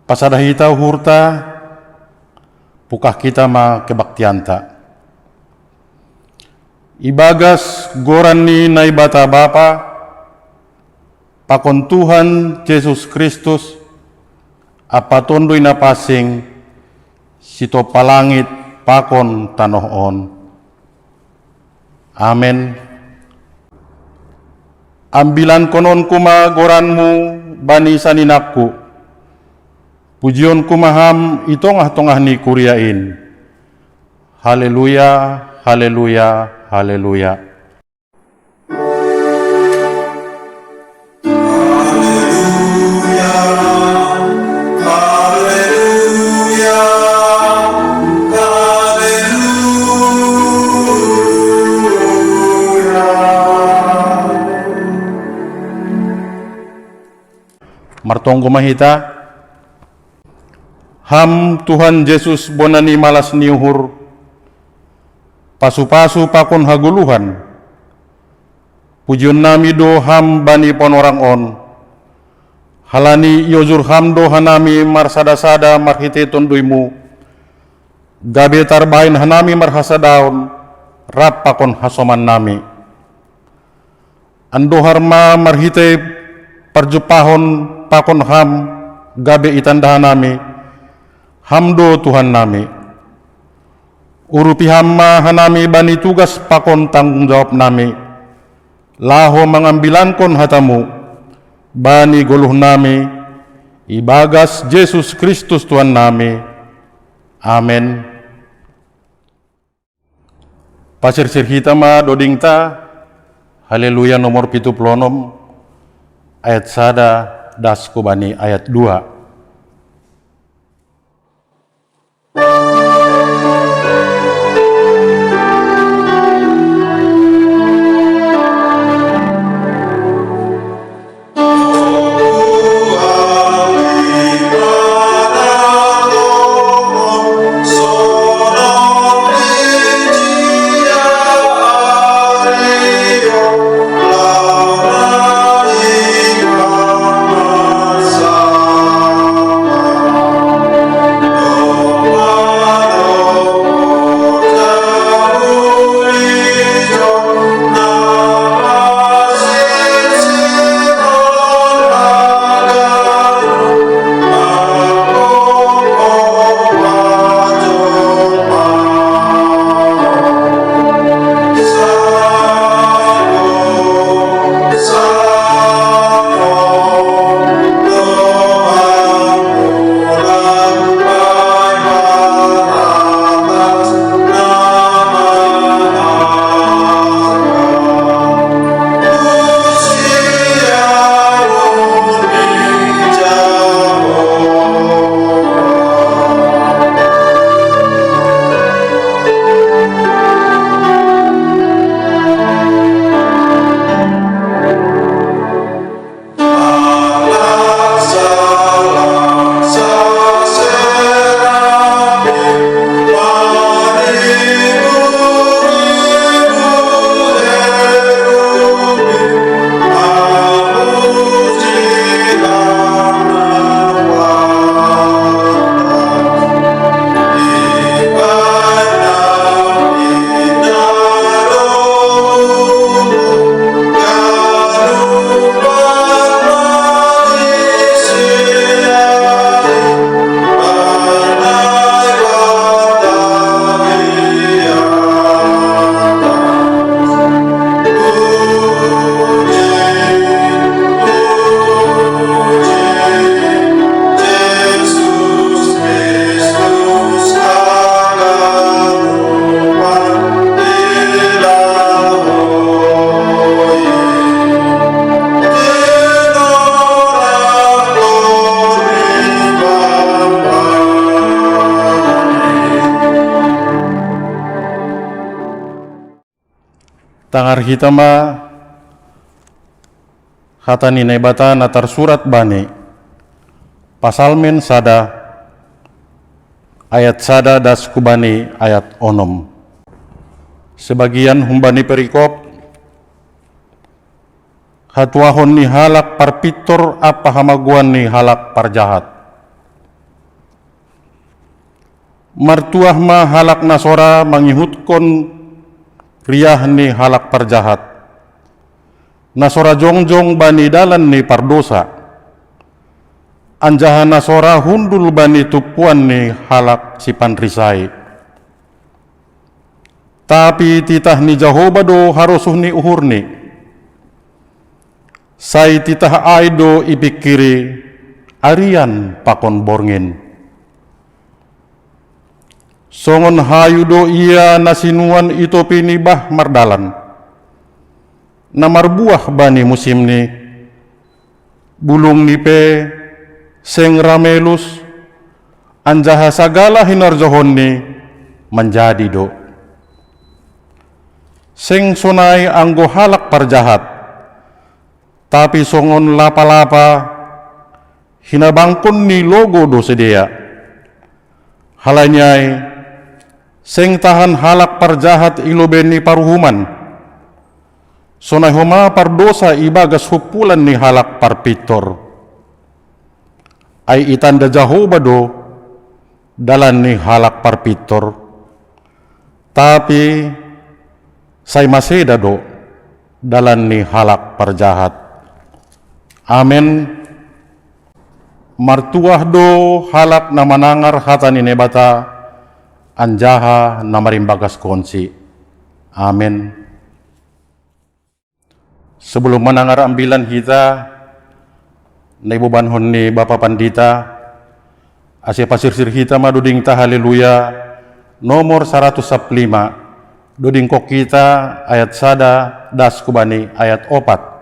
Pasadahita hurta, pukah kita ma kebaktianta. Ibagas goran ni naibata Bapa, pakon Tuhan Yesus Kristus, apa tondoy na pasing, sito palangit pakon tanohon. Amen. Ambilan konon kuma goranmu bani saninakku, pujion kumaham itongah-tongah ni kuriain. Haleluya, haleluya, haleluya. Martonggo mahita, ham Tuhan Yesus bonani malas niuhur, pasu-pasu pakon haguluhan, pujion nami do ham bani ponorang on, halani yozur ham do hanami marsada-sada marhite tonduimu, gabe tarbain hanami marhasadaon, rap pakon hasoman nami. Ando harma marhite parjupahon pakon ham gabe itandahan nami, hamdo Tuhan nami. Urupi hamma hanami bani tugas pakon tanggung jawab nami, laho mengambilankon hatamu, bani goluh nami, ibagas Yesus Kristus Tuhan nami. Amen. Pasir-sir hitama dodingta, haleluya nomor 76, ayat sada, das kubani ayat 2. Tangar hitama hatani nebata natar surat bani pasalmen sada ayat sada das kubani ayat onom. Sebagian humbani perikop hatuahon ni halak parpitor apa hamaguan ni halak parjahat. Martuah ma halak nasora mangihutkon riah ni halak parjahat. Nasora jongjong bani dalan ni pardosa. Anjaha nasora hundul bani tupuan ni halak si panrisai. Tapi titah ni Jehovah do harusuh ni uhur ni. Sai titah aido ipikiri arian pakon borngin. Songon hayu do ia nasinuan ito pinibah mardalan. Namar buah bani musim ni. Bulung nipe seng ramelus. Anjaha sagala hinarjohon ni menjadi do. Seng sonai anggo halak parjahat, tapi songon lapa-lapa hinabangkon ni logo do sedia. Halanyai seng tahan halak parjahat iloben ni paruhuman. Sonai homa pardosa ibagas hupulan ni halak parpitor. Ai itanda Jehovah do dalan ni halak parpitor. Tapi sai maseda do dalan ni halak parjahat. Amen. Martuah do halak na manangar hata ni nebata anjaha na marimbagas konsi. Amen. Sebelum menangar ambilan kita na ibubanhon ni Bapa Pandita asya pasirsir kita maduding ta haleluya nomor 115 duding kok kita ayat sada das kubani ayat 4.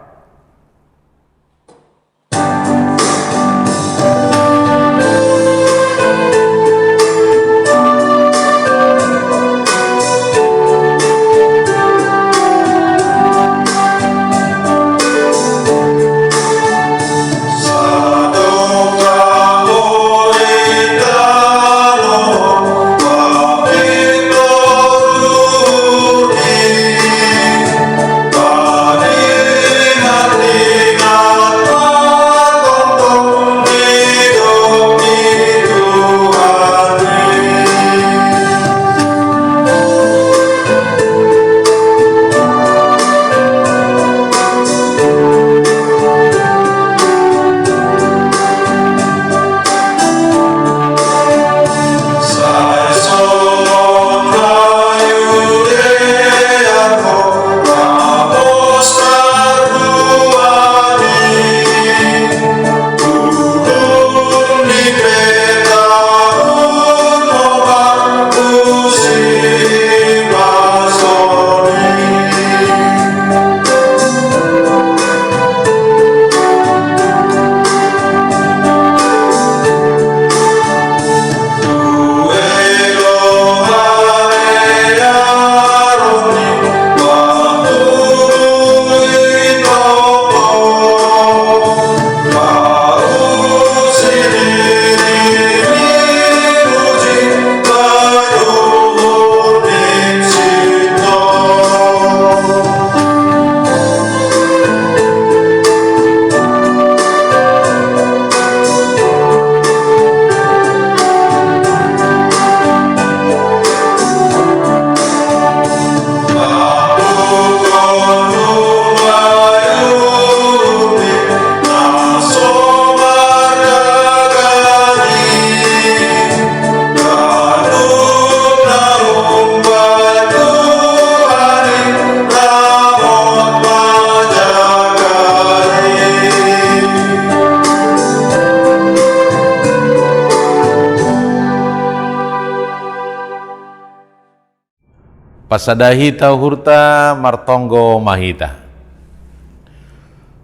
Pasadahita hurta martonggo mahita.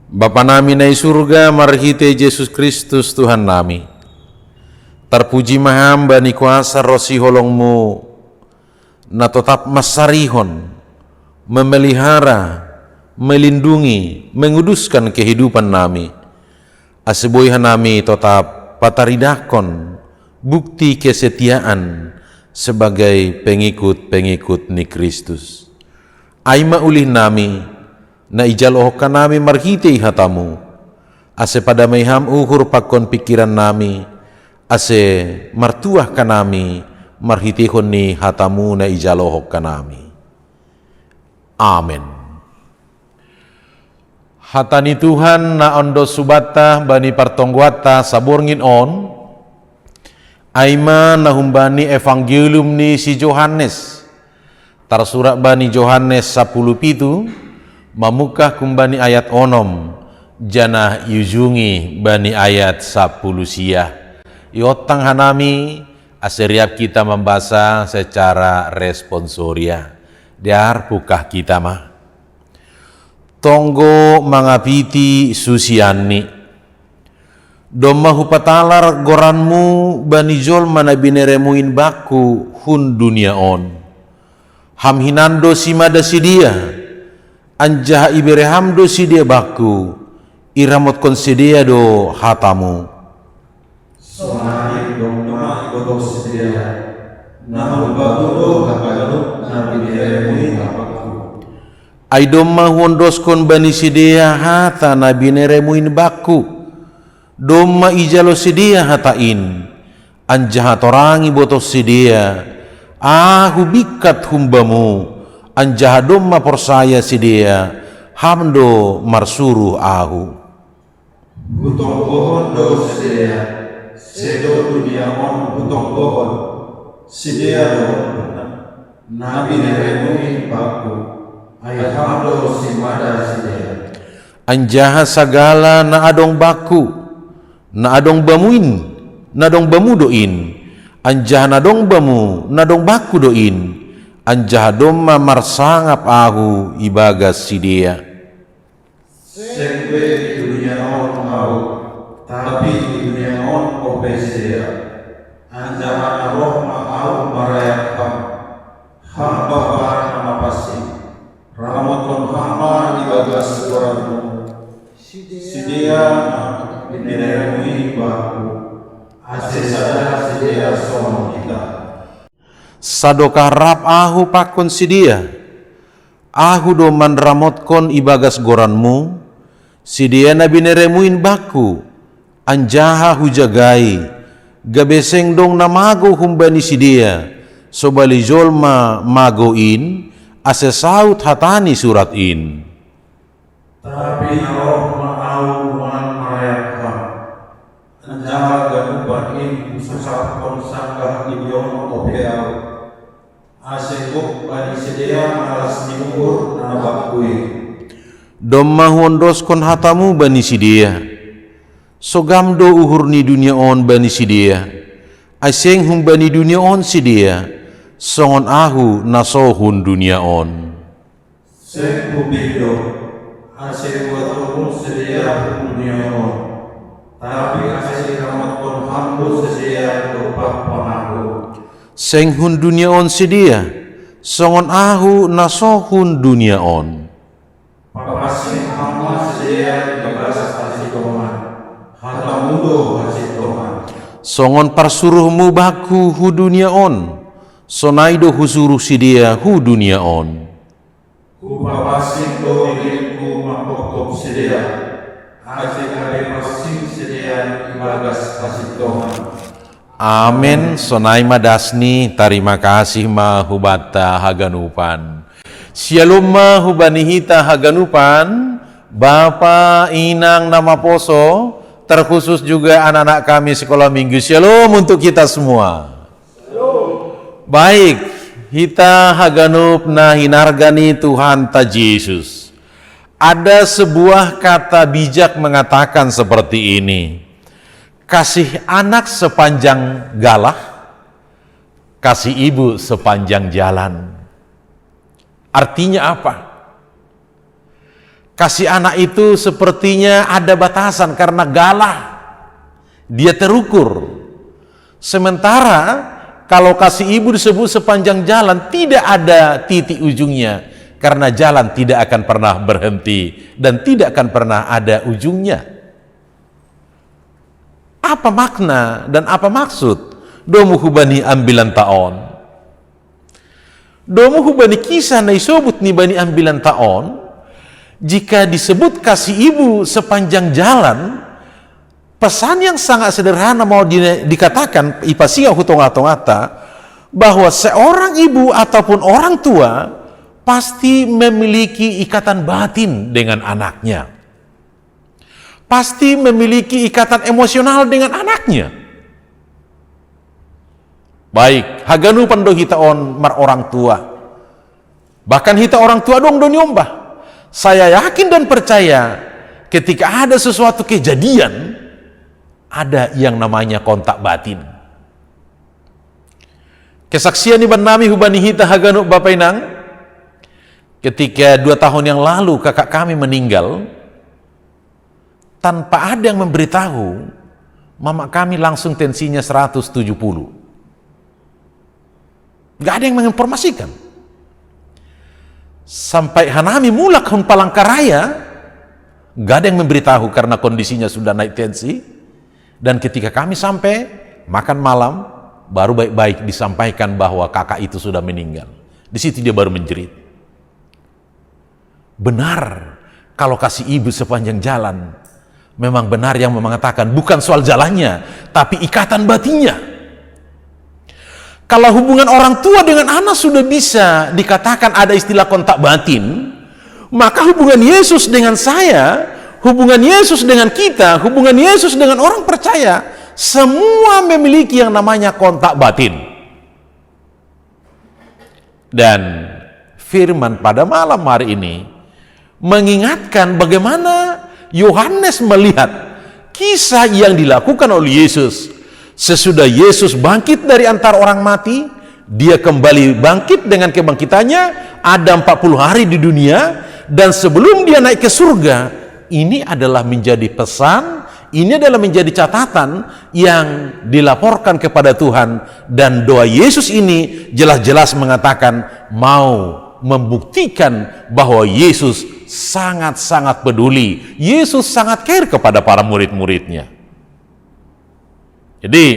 Bapa nami na surga marhite Yesus Kristus Tuhan nami. Terpuji mahamba ni kuasa rosi holongmu na tetap masarihon, memelihara, melindungi, menguduskan kehidupan nami. Aseboyhan nami tetap pataridakon bukti kesetiaan sebagai pengikut-pengikut ni Kristus. Aima ulih nami na ijalohkan nami marhitei hatamu, ase pada maiham uhur pakon pikiran nami, ase martuah kanami marhitihon ni hatamu na ijalohok kanami. Amen. Hatani Tuhan na ondo subata bani partongguata saborngin on, aima na humbani evangelium ni si Johannes, tarsurat bani Johannes 10 mamukah kumbani ayat onom, jana yujungi bani ayat 10 siah. Iotang hanami aseriap kita membaca secara responsoria. Diar bukah kita mah. Tonggo mangapiti susiani. Doma hupatalar goranmu bani jol mana bineremuin baku hun dunia on. Hamhinando simada sidia. Anjah iberehamdo sidia baku. Iramot konsidia do hatamu. Sonari dong nama ibodo sedia, nama bagudo hapagano nabi neremuin hapaku. Aidomma hondoskon bani sidia hata nabi neremuin baku. Domma ijalo sidia hatain, anjaha torangi botos sidia. Ahu bikat humbamu, anjaha domma persaya sidia. Hamdo marsuru ahu. Butong pohon do sedia, sedo dunia on butong pohon, sedia do nabi neremuin baku, ayahando simada sedia. Anjaha sagala na adong baku, na adong bamuin, na adong bamudoin. Anjaha na adong bamu, na adong baku doin. Anjaha domma marsangap ahu ibagas sidia. Sekwe di dunia on au, tapi di dunia on obesia. Anjaman rohma au marayak hamba barang nama pasti. Ramotun hamba di bagas koranmu. Sidia bineremui baku. Asesada sidia sono kita. Sadokah rap ahu pakon sidia. Ahu do manramotkon ibagas goranmu. Sidia nabi neremuin baku, anjaha hujagai, gabeseng dong namago humbani sidia, sobali jolma magoin, asesaut hatani surat in. Tapi roh ma'au man marayakam, anjaha ganuban in susapkon sanggah idiom opeau, aseguk bani sedia malas diukur nabakui. Domma hondoskon hatamu bani sidia. Sogamdo uhur ni dunia on bani sidia. Aseng hum bani dunia on sidia. Songon ahu nasohun dunia on. Seng hubido, aseng watokun sedia dunia on. Tapi aseng ramotkon hambu sedia dopak panahu. Seng hun dunia on sidia. Songon ahu nasohun dunia on. Papasing hama sedia dibas kasih toman, hata mudo kasih toman. Songon parsuruhmu baku hu dunia on. Sonaido husuruh sidia hu dunia on. Ku papasing do inginku mapokok sedia, asing kare pasing sedia ibagas kasih toman. Amin. Sonai madasni terima kasih mahubata haganupan. Shalom hubani hita haganupan, Bapa, Inang, Nama Poso, terkhusus juga anak-anak kami sekolah minggu. Shalom untuk kita semua. Baik, hita haganup na hinargani Tuhan ta Yesus. Ada sebuah kata bijak mengatakan seperti ini. Kasih anak sepanjang galah, kasih ibu sepanjang jalan. Artinya apa? Kasih anak itu sepertinya ada batasan karena galah. Dia terukur. Sementara kalau kasih ibu disebut sepanjang jalan, tidak ada titik ujungnya. Karena jalan tidak akan pernah berhenti dan tidak akan pernah ada ujungnya. Apa makna dan apa maksud? Domu hubani ambilan taon. Domu hubani kisah na isobut ni bani ambilan taon. Jika disebut kasih ibu sepanjang jalan, pesan yang sangat sederhana mau dikatakan ipasia hutong-atongata bahwa seorang ibu ataupun orang tua pasti memiliki ikatan batin dengan anaknya. Pasti memiliki ikatan emosional dengan anaknya. Baik, haganu pando hitaon mar orang tua. Bahkan hita orang tua dong nyombah. Saya yakin dan percaya ketika ada sesuatu kejadian, ada yang namanya kontak batin. Kesaksian iban nami hubani hita haganu Bapak Inang, ketika 2 tahun yang lalu kakak kami meninggal, tanpa ada yang memberitahu, mama kami langsung tensinya 170. Gak ada yang menginformasikan. Sampai hanami mulak hun Palangkaraya, gak ada yang memberitahu karena kondisinya sudah naik tensi. Dan ketika kami sampai makan malam, baru baik-baik disampaikan bahwa kakak itu sudah meninggal. Di situ dia baru menjerit. Benar, kalau kasih ibu sepanjang jalan, memang benar yang mengatakan bukan soal jalannya, tapi ikatan batinnya. Kalau hubungan orang tua dengan anak sudah bisa dikatakan ada istilah kontak batin, maka hubungan Yesus dengan saya, hubungan Yesus dengan kita, hubungan Yesus dengan orang percaya, semua memiliki yang namanya kontak batin. Dan firman pada malam hari ini mengingatkan bagaimana Yohanes melihat kisah yang dilakukan oleh Yesus. Sesudah Yesus bangkit dari antara orang mati, dia kembali bangkit dengan kebangkitannya, ada 40 hari di dunia, dan sebelum dia naik ke surga, ini adalah menjadi pesan, ini adalah menjadi catatan yang dilaporkan kepada Tuhan, dan doa Yesus ini jelas-jelas mengatakan mau membuktikan bahwa Yesus sangat-sangat peduli, Yesus sangat care kepada para murid-muridnya. Jadi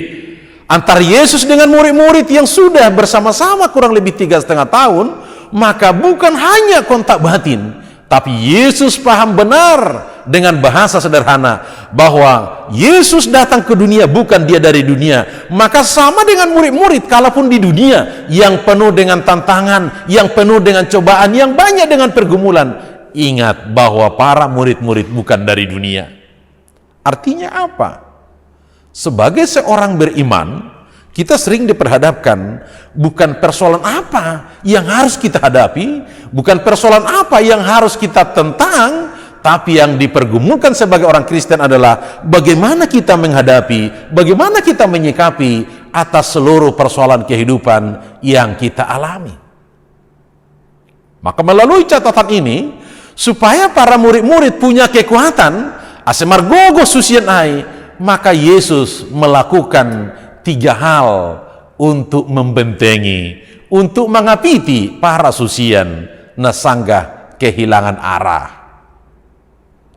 antara Yesus dengan murid-murid yang sudah bersama-sama kurang lebih 3,5 tahun, maka bukan hanya kontak batin, tapi Yesus paham benar dengan bahasa sederhana bahwa Yesus datang ke dunia bukan dia dari dunia. Maka sama dengan murid-murid, kalaupun di dunia yang penuh dengan tantangan, yang penuh dengan cobaan, yang banyak dengan pergumulan, ingat bahwa para murid-murid bukan dari dunia. Artinya apa? Sebagai seorang beriman, kita sering diperhadapkan bukan persoalan apa yang harus kita hadapi, bukan persoalan apa yang harus kita tentang, tapi yang dipergumulkan sebagai orang Kristen adalah bagaimana kita menghadapi, bagaimana kita menyikapi atas seluruh persoalan kehidupan yang kita alami. Maka melalui catatan ini, supaya para murid-murid punya kekuatan, asemargogo susian ai, maka Yesus melakukan 3 hal untuk membentengi, untuk mengapiti para susian nasanggah kehilangan arah.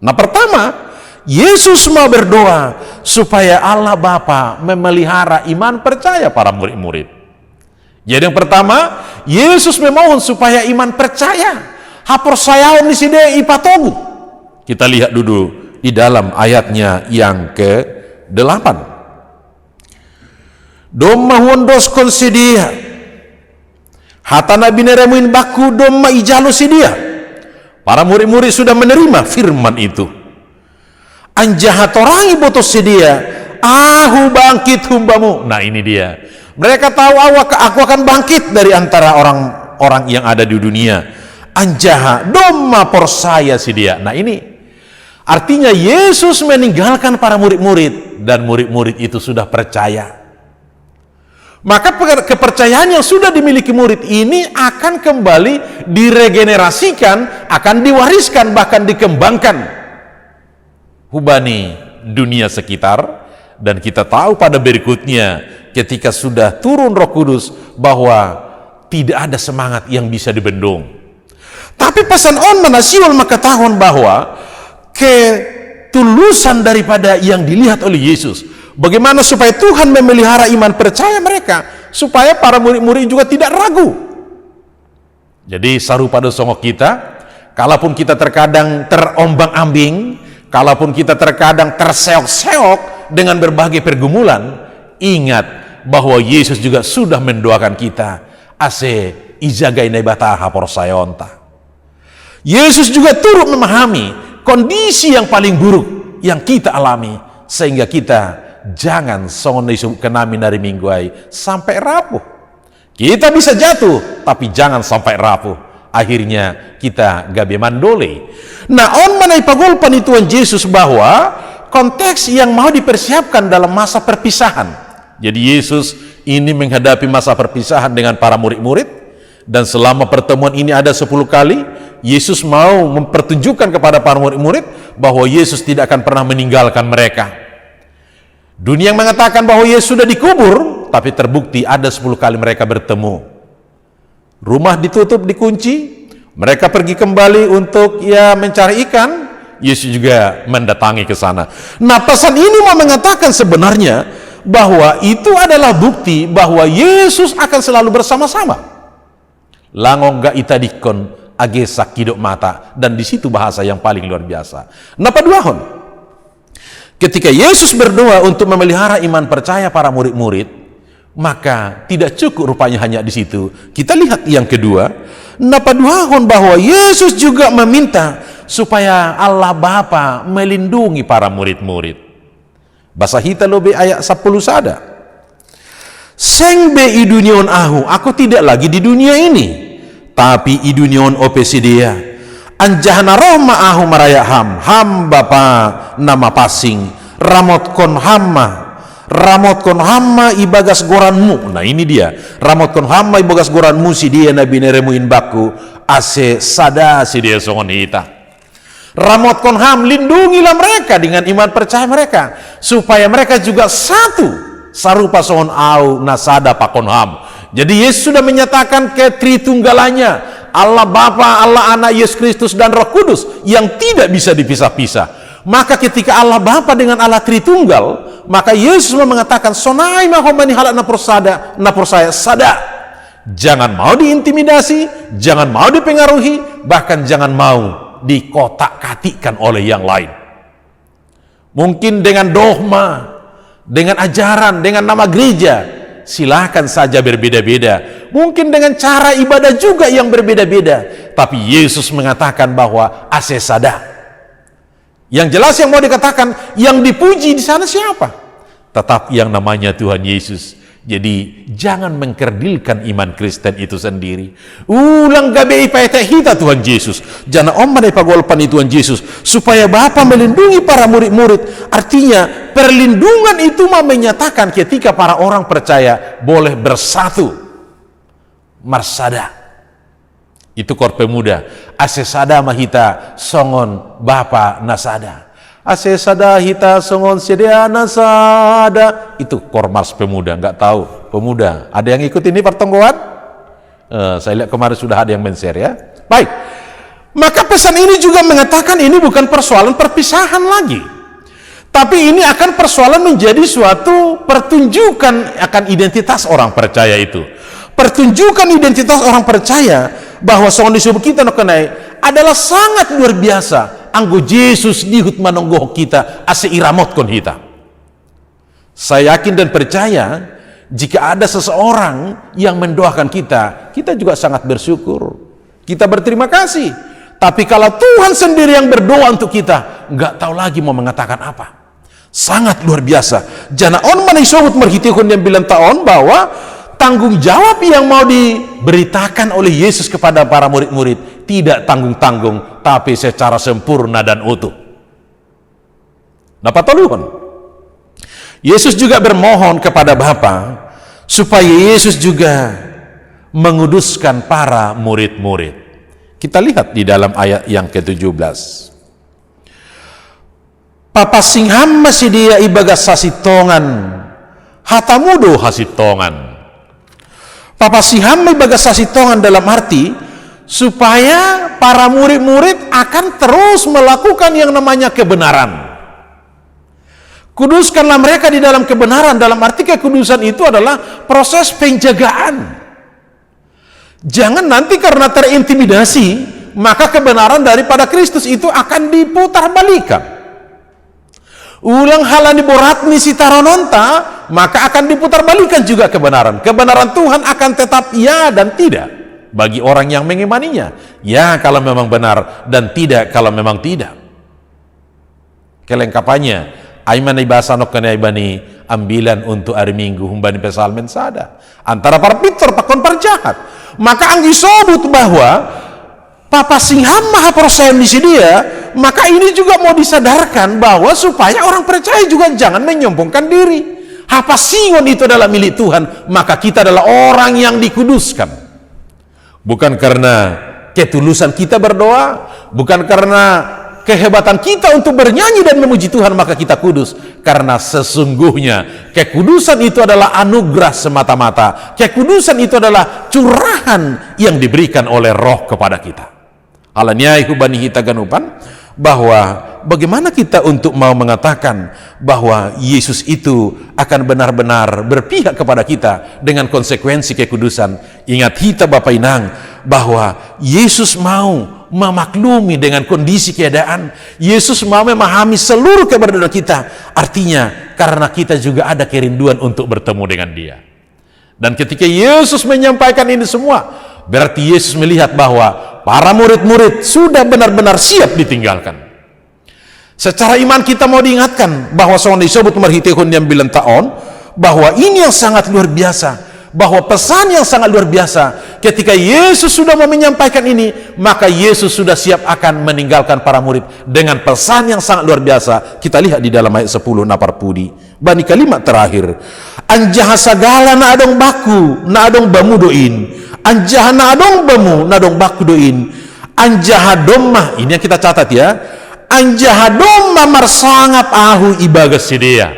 Nah, pertama, Yesus mau berdoa supaya Allah Bapa memelihara iman percaya para murid-murid. Jadi yang pertama, Yesus memohon supaya iman percaya hapersayaon di sini ipatogu. Kita lihat dulu di dalam ayatnya yang ke-8. Domma hondos konsidia hatana bineremuin baku domma ijalo sidia. Para murid-murid sudah menerima firman itu. Anjahatorangi botos sidia, aku bangkit humbamu. Nah, ini dia. Mereka tahu aku akan bangkit dari antara orang-orang yang ada di dunia. Anjaha domma porsaya sidia. Nah, ini artinya Yesus meninggalkan para murid-murid dan murid-murid itu sudah percaya. Maka kepercayaan yang sudah dimiliki murid ini akan kembali diregenerasikan, akan diwariskan, bahkan dikembangkan hubani dunia sekitar. Dan kita tahu pada berikutnya ketika sudah turun Roh Kudus bahwa tidak ada semangat yang bisa dibendung. Tapi pesan on manasiul maka tahun bahwa ketulusan daripada yang dilihat oleh Yesus, bagaimana supaya Tuhan memelihara iman percaya mereka, supaya para murid-murid juga tidak ragu. Jadi saru pada songok kita, kalaupun kita terkadang terombang-ambing, kalaupun kita terkadang terseok-seok dengan berbagai pergumulan, ingat bahwa Yesus juga sudah mendoakan kita. Ase ijaga inai bataha porsayonta. Yesus juga turut memahami kondisi yang paling buruk yang kita alami, sehingga kita jangan songon disebut kenami dari minggu ai sampai rapuh. Kita bisa jatuh, tapi jangan sampai rapuh. Akhirnya kita gabe mandole. Nah, on manai pagol panituan Yesus bahwa konteks yang mau dipersiapkan dalam masa perpisahan. Jadi Yesus ini menghadapi masa perpisahan dengan para murid-murid, dan selama pertemuan ini ada 10 kali, Yesus mau mempertunjukkan kepada para murid-murid bahwa Yesus tidak akan pernah meninggalkan mereka. Dunia yang mengatakan bahwa Yesus sudah dikubur, tapi terbukti ada 10 kali mereka bertemu. Rumah ditutup, dikunci, mereka pergi kembali untuk mencari ikan, Yesus juga mendatangi ke sana. Nah, pesan ini mau mengatakan sebenarnya bahwa itu adalah bukti bahwa Yesus akan selalu bersama-sama. Langong ga itadikon agesa kidok mata, dan di situ bahasa yang paling luar biasa. Napa duahon? Ketika Yesus berdoa untuk memelihara iman percaya para murid-murid, maka tidak cukup rupanya hanya di situ. Kita lihat yang kedua, napa duahon bahwa Yesus juga meminta supaya Allah Bapa melindungi para murid-murid. Bahasa Hita lobe ayat 10 sada. Seng be idunion ahu, aku tidak lagi di dunia ini, tapi idunion opesidia. Anjahana roh ma'ahu maraya ham bapa nama pasing, ramot kon hamma ibagas goranmu. Nah ini dia, ramot kon hamma ibagas goranmu si dia nabi neremuin baku, ase sada si dia songon hita. Ramot konham, lindungilah mereka dengan iman percaya mereka, supaya mereka juga satu sarupa songon au nasada pakonham. Jadi Yesus sudah menyatakan ketritunggalannya, Allah Bapa, Allah Anak, Yesus Kristus dan Roh Kudus yang tidak bisa dipisah-pisah. Maka ketika Allah Bapa dengan Allah Tritunggal, maka Yesus mengatakan sonai mahomani halak napursaya sada. Jangan mau diintimidasi, jangan mau dipengaruhi, bahkan jangan mau dikotak-katikan oleh yang lain. Mungkin dengan dogma, dengan ajaran, dengan nama gereja, silakan saja berbeda-beda. Mungkin dengan cara ibadah juga yang berbeda-beda. Tapi Yesus mengatakan bahwa asesada. Yang jelas yang mau dikatakan, yang dipuji di sana siapa? Tetap yang namanya Tuhan Yesus. Jadi jangan mengkerdilkan iman Kristen itu sendiri. Ulang gabe ipayete hita Tuhan Yesus. Jangan omane pagolpan Tuhan Yesus supaya Bapa melindungi para murid-murid. Artinya perlindungan itu menyatakan ketika para orang percaya boleh bersatu. Marsada. Itu kor pemuda. Asesada mahita songon Bapa nasada. Asesada hita songon sedia nasada. Itu kormars pemuda, nggak tahu pemuda. Ada yang ikut ini pertonggoan? Saya lihat kemarin sudah ada yang men-share ya. Baik, maka pesan ini juga mengatakan ini bukan persoalan perpisahan lagi, tapi ini akan persoalan menjadi suatu pertunjukan akan identitas orang percaya itu. Pertunjukan identitas orang percaya bahwa songon disebut kita kenai adalah sangat luar biasa. Anggo Yesus dihut manonggoh kita ase iramot kon hita. Saya yakin dan percaya jika ada seseorang yang mendoakan kita, kita juga sangat bersyukur. Kita berterima kasih. Tapi kalau Tuhan sendiri yang berdoa untuk kita, nggak tahu lagi mau mengatakan apa. Sangat luar biasa. Jana on manai sobut merhitikun yang bilang taon bahwa tanggung jawab yang mau diberitakan oleh Yesus kepada para murid-murid tidak tanggung-tanggung, tapi secara sempurna dan utuh. Dapat tolong. Yesus juga bermohon kepada Bapa supaya Yesus juga menguduskan para murid-murid. Kita lihat di dalam ayat yang ke-17. Papa singham masih dia ibagas sasitongan, hatamudo hasitongan. Papa singham ibagas sasitongan dalam arti supaya para murid-murid akan terus melakukan yang namanya kebenaran. Kuduskanlah mereka di dalam kebenaran, dalam arti kekudusan itu adalah proses penjagaan. Jangan nanti karena terintimidasi, maka kebenaran daripada Kristus itu akan diputar balikan. Ulang halani boratni si tarononta, maka akan diputar balikan juga kebenaran. Kebenaran Tuhan akan tetap ya dan tidak bagi orang yang mengimaninya. Ya kalau memang benar, dan tidak kalau memang tidak. Kelengkapannya, aiman ibasa nokkani aibani ambilan untuk hari Minggu humbani pesalmen sada. Antara para pintor pakon perjahat. Maka anggi sobut bahwa Papa Singham maha persen di dia, maka ini juga mau disadarkan bahwa supaya orang percaya juga jangan menyombongkan diri. Apa singon itu adalah milik Tuhan, maka kita adalah orang yang dikuduskan. Bukan karena ketulusan kita berdoa, bukan karena kehebatan kita untuk bernyanyi dan memuji Tuhan maka kita kudus. Karena sesungguhnya kekudusan itu adalah anugerah semata-mata. Kekudusan itu adalah curahan yang diberikan oleh Roh kepada kita. Alanya hubani hita ganupan, bahwa bagaimana kita untuk mau mengatakan bahwa Yesus itu akan benar-benar berpihak kepada kita dengan konsekuensi kekudusan. Ingat kita Bapak Inang, bahwa Yesus mau memaklumi dengan kondisi keadaan. Yesus mau memahami seluruh keberadaan kita. Artinya karena kita juga ada kerinduan untuk bertemu dengan Dia. Dan ketika Yesus menyampaikan ini semua, berarti Yesus melihat bahwa para murid-murid sudah benar-benar siap ditinggalkan. Secara iman kita mau diingatkan bahwa soal disebut merhitehun yang bilang taon, bahwa ini yang sangat luar biasa, bahwa pesan yang sangat luar biasa. Ketika Yesus sudah mau menyampaikan ini, maka Yesus sudah siap akan meninggalkan para murid dengan pesan yang sangat luar biasa. Kita lihat di dalam ayat 10 napar pudi bani kalimat terakhir, anjaha sagala na adong baku na adong bamudoin, anjaha na adong bamu na adong baku doin, anjaha domah, ini yang kita catat ya, anjaha domah marsangap ahu ibagas sedia,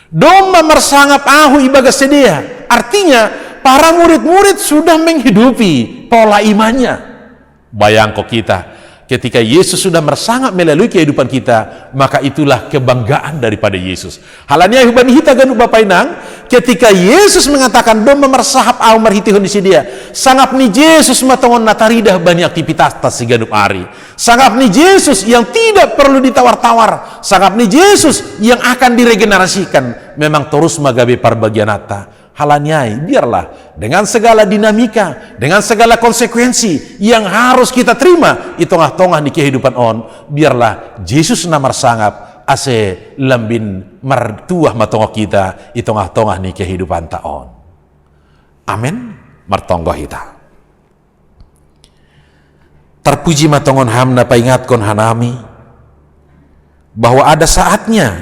domah marsangap ahu ibagas sedia. Artinya para murid-murid sudah menghidupi pola imannya. Bayangko kita ketika Yesus sudah mersangap melalui kehidupan kita, maka itulah kebanggaan daripada Yesus. Halanya hubani hita ganu Bapak Inang, ketika Yesus mengatakan dom memersahap au merhitihun di dia, sangap ni Yesus matongon nataridah bani aktivitas tas si ganup ari. Sangap ni Yesus yang tidak perlu ditawar-tawar, sangap ni Yesus yang akan diregenerasikan, memang terus magabe parbagianata. Halanyai, biarlah dengan segala dinamika, dengan segala konsekuensi yang harus kita terima di tengah-tengah di kehidupan on, biarlah Yesus namar sangap ase lambin martuah matongok kita di tengah-tengah ni kehidupan taon. Amin. Martonggo kita. Terpuji matongon hamna paingatkon hanami bahwa ada saatnya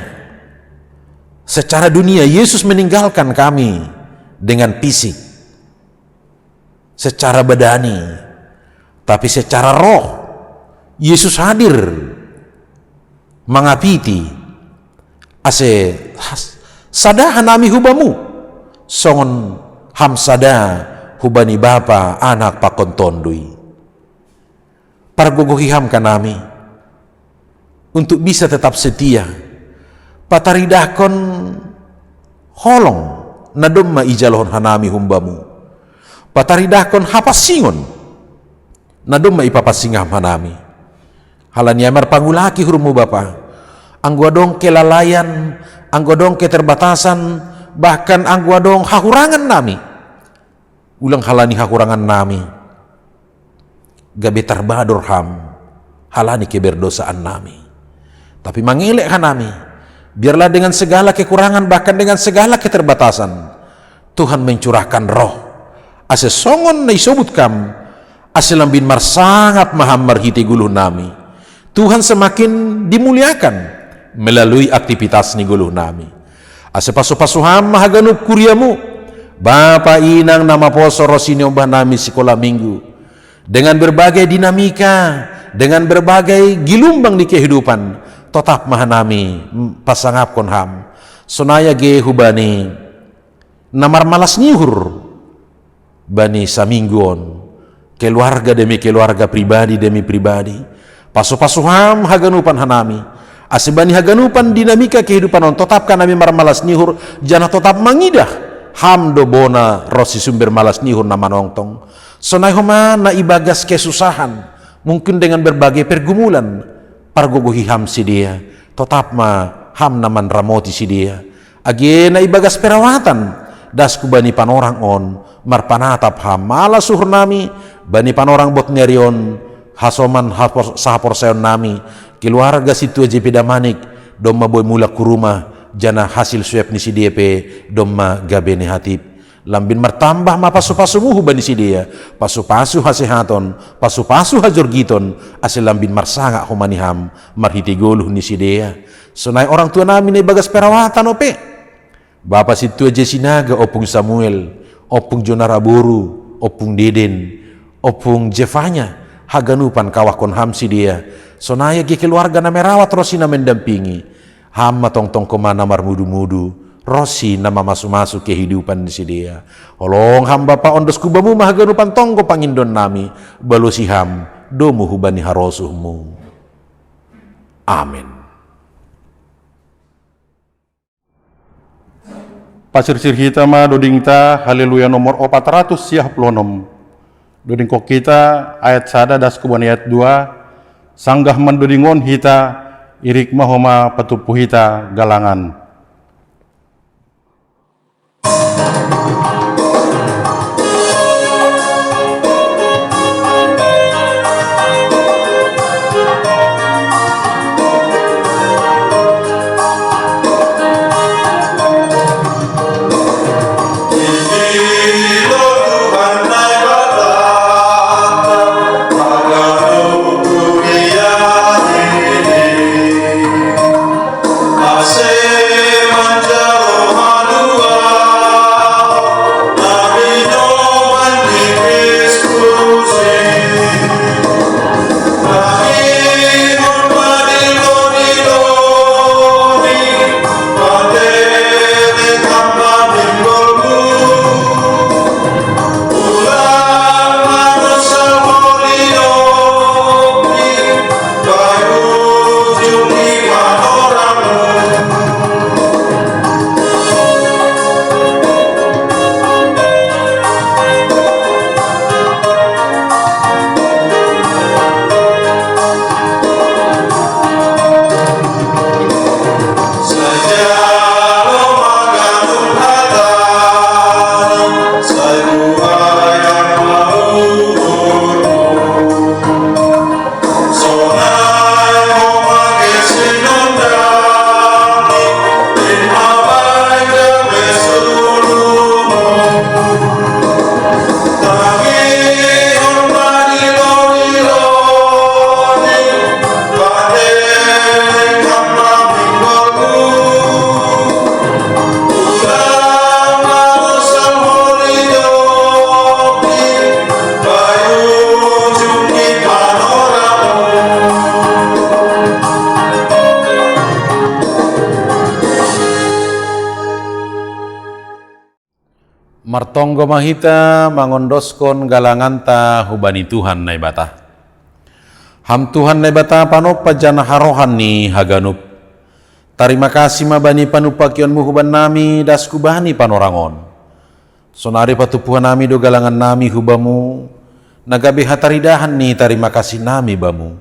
secara dunia Yesus meninggalkan kami dengan fisik, secara badani, tapi secara roh Yesus hadir mengapiti ase sada hanami hubamu songon ham sada hubani bapa anak pakon tondui pargogohiham kanami untuk bisa tetap setia pataridahkon holong nadomma ijalon hanami humbamu pataridahkon hapasingon nadomma ipapasingam hanami halanyamar pangulaki hurumu bapa angguadong kelalayan angguadong keterbatasan bahkan angguadong hakurangan nami ulang halani hakurangan nami gabe tarbador ham halani keberdosaan nami tapi mangelek hanami. Biarlah dengan segala kekurangan, bahkan dengan segala keterbatasan, Tuhan mencurahkan roh. Ase songon na isobut kam, ase lambin marsangat maham marhiti guluh nami. Tuhan semakin dimuliakan melalui aktivitas ni guluh nami. Ase pasu-pasuham mahaganup kuriamu, Bapa Inang nama poso rosini obah nami sekolah minggu. Dengan berbagai dinamika, dengan berbagai gilumbang di kehidupan, tetap mahanami pasangap konham sonaya ge hubani namar malas nyuhur bani saminggon keluarga demi keluarga pribadi demi pribadi pasu-pasuham haganupan hanami asibani haganupan dinamika kehidupan on tetap kanami mar malas nyuhur jana tetap mangidah hamdo bona rosi sumber malas nyuhur nama nongtong sonai homa na ibagas kesusahan mungkin dengan berbagai pergumulan pargogohiham si dia tetap ma ham naman ramoti si dia. Agena ibagas perawatan, das ku bani panorang on, marpanatap ham mala suhur nami, bani panorang bot ngerion, hasoman sahapor sayon nami, keluarga situ aja pedamanik, domma boy mula kuruma, jana hasil swab ni si dia pe, domma gabene hatip. Lambin martambah ma pasu-pasu muhu bani si dia, pasu-pasu hasehaton, pasu-pasu hajorgiton, asal lambin marsanga humaniham, marhitigoluh ni si dia. Sonai orang tua nami na bagas perawatan ope. Bapak situ aja sinaga opung Samuel, opung Jonaraburu, opung Deden, opung Jefanya, haganupan kawakon ham si dia. Sonaya ke keluarga na merawat Rosi na mendampingi, ham matong-tong komana marmudu-mudu, Rosi nama masuk-masuk kehidupan si dia. Olong ham Bapa ondos kubamu mahaganupan tonggo pangindon nami, balusi ham domu hubani harosuhmu. Amin. Pasir-sir kita ma doding ta haleluya nomor 456. Doding kok kita ayat sada das kuban ayat 2. Sanggah mendodingon hita irik mahoma patupu hita galangan. Martonggo mahita mangondoskon galanganta hubani Tuhan na ibata. Ham Tuhan na ibata panopa jana harohan ni haganup. Terima kasih mabani panupakion mu huban nami das kubani panorangon. Sonari patupuhan nami do galangan nami hubamu. Nagabi hataridahan ni terima kasih nami bamu.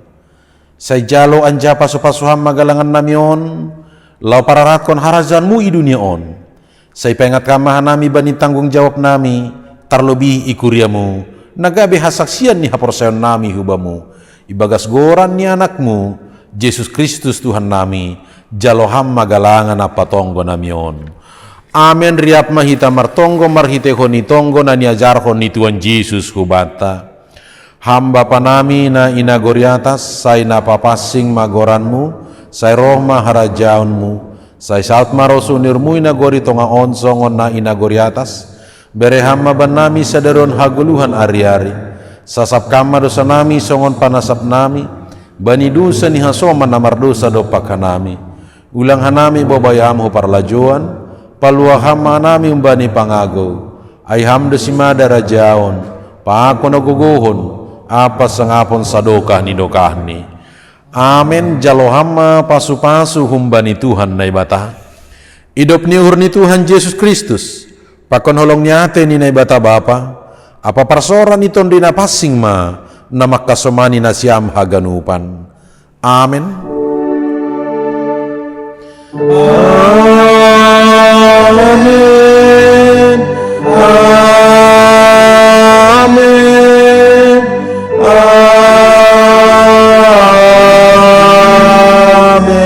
Say jalo anja pasu-pasuham magalangan nami on. Lau pararatkon harazanmu i dunia on. Say pengat kamahan nami bani tanggung jawab nami, terlebih ikuriamu, nagabe hasaksian ni haporsayon nami hubamu, ibagas goran ni anakmu, Yesus Kristus Tuhan nami, jaloham magalangan apa tonggo namion. Amen riap mahita martonggo marhite honi tonggo na niajarhon ni Tuhan Yesus hubata. Hamba panami na inagoriatas, say napapasing magoranmu, say rohma harajaunmu, say saat marosunirmu inagori tonga onsongon na inagoriatas, bereham maban nami sadaron haguluhan ari-ari, sasap kama dosa nami songon panasap nami, bani dosa ni hasoman namar dosa dopak hanami, ulang hanami bobayamhu parlajuan, paluaham manami umbani pangago, ay hamdo simada rajaon, paako naguguhon, apa sangapon sadokah ni dokah ni. Amen jalohama pasu-pasu humbani Tuhan na ibata. Idop ni uhur ni Tuhan Yesus Kristus. Pakon holong nyate ni na ibata Bapa. Apa parsoran iton dinapasing ma na makasomani na siyam haganupan. Amen. Amin. Amin. Amin.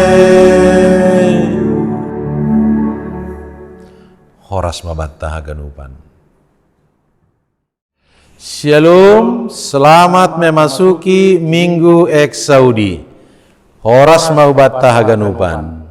Horas mabatta haganupan. Shalom, selamat memasuki Minggu Eksaudi. Horas mabatta haganupan.